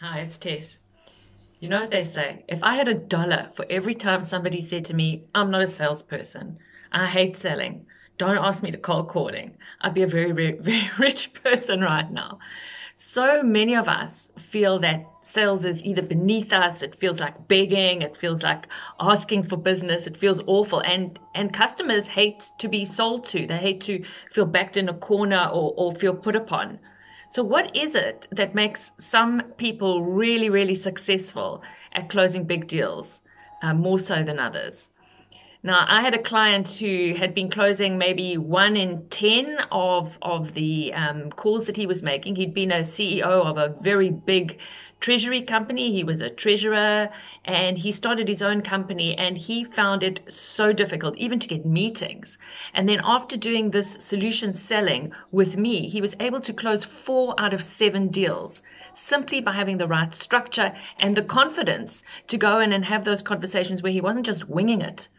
Hi, it's Tess. You know what they say? If I had $1 for every time somebody said to me, I'm not a salesperson, I hate selling, don't ask me to cold calling, I'd be a very, very, very rich person right now. So many of us feel that sales is either beneath us, it feels like begging, it feels like asking for business, it feels awful. And customers hate to be sold to. They hate to feel backed in a corner or feel put upon. So, what is it that makes some people really, really successful at closing big deals, more so than others? Now, I had a client who had been closing maybe 1 in 10 of the calls that he was making. He'd been a CEO of a very big treasury company. He was a treasurer and he started his own company and he found it so difficult even to get meetings. And then after doing this solution selling with me, he was able to close 4 out of 7 deals simply by having the right structure and the confidence to go in and have those conversations where he wasn't just winging it.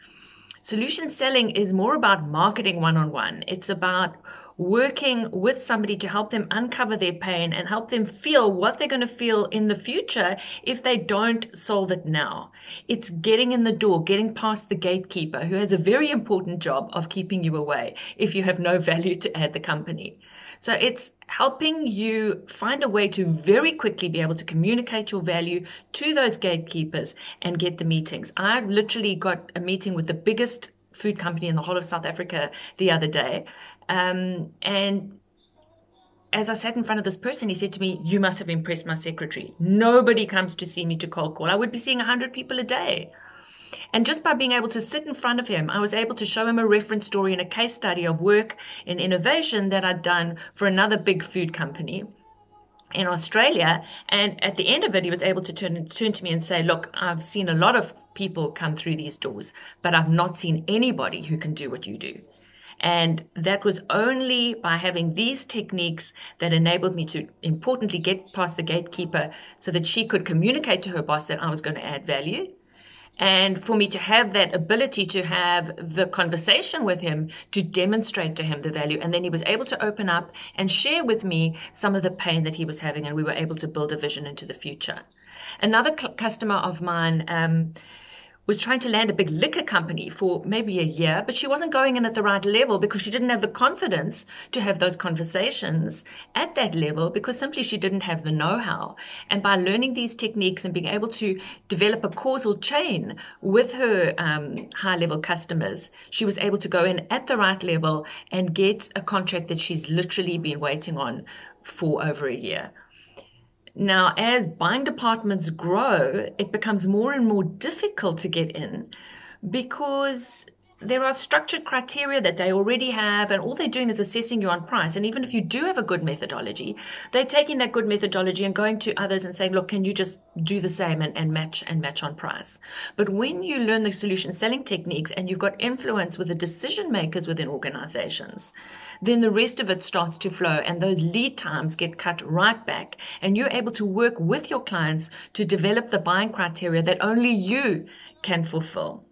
Solution selling is more about marketing one-on-one. It's about working with somebody to help them uncover their pain and help them feel what they're going to feel in the future if they don't solve it now. It's getting in the door, getting past the gatekeeper who has a very important job of keeping you away if you have no value to add the company. So it's helping you find a way to very quickly be able to communicate your value to those gatekeepers and get the meetings. I literally got a meeting with the biggest food company in the whole of South Africa the other day. And as I sat in front of this person, he said to me, "You must have impressed my secretary. Nobody comes to see me to cold call. I would be seeing 100 people a day." And just by being able to sit in front of him, I was able to show him a reference story and a case study of work in innovation that I'd done for another big food company in Australia. And at the end of it, he was able to turn to me and say, "Look, I've seen a lot of people come through these doors, but I've not seen anybody who can do what you do." And that was only by having these techniques that enabled me to importantly get past the gatekeeper so that she could communicate to her boss that I was going to add value. And for me to have that ability to have the conversation with him to demonstrate to him the value. And then he was able to open up and share with me some of the pain that he was having. And we were able to build a vision into the future. Another customer of mine was trying to land a big liquor company for maybe a year, but she wasn't going in at the right level because she didn't have the confidence to have those conversations at that level because simply she didn't have the know-how. And by learning these techniques and being able to develop a causal chain with her high-level customers, she was able to go in at the right level and get a contract that she's literally been waiting on for over a year. Now, as buying departments grow, it becomes more and more difficult to get in because there are structured criteria that they already have, and all they're doing is assessing you on price. And even if you do have a good methodology, they're taking that good methodology and going to others and saying, "Look, can you just do the same and match on price?" But when you learn the solution selling techniques and you've got influence with the decision makers within organizations, then the rest of it starts to flow and those lead times get cut right back. And you're able to work with your clients to develop the buying criteria that only you can fulfill.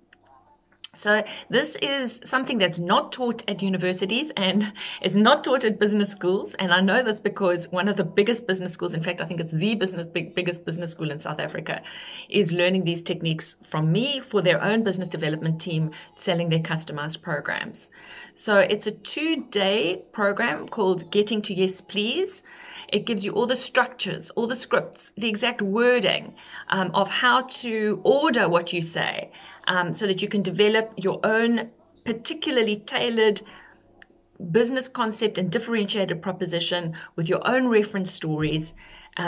So this is something that's not taught at universities and is not taught at business schools. And I know this because one of the biggest business schools, in fact, I think it's the biggest business school in South Africa, is learning these techniques from me for their own business development team selling their customized programs. So it's a 2-day program called Getting to Yes Please. It gives you all the structures, all the scripts, the exact wording of how to order what you say so that you can develop your own particularly tailored business concept and differentiated proposition with your own reference stories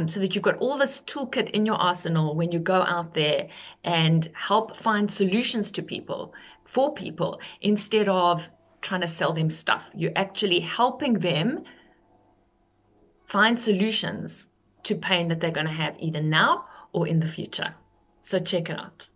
so that you've got all this toolkit in your arsenal when you go out there and help find solutions to people, for people, instead of trying to sell them stuff. You're actually helping them find solutions to pain that they're going to have either now or in the future. So check it out.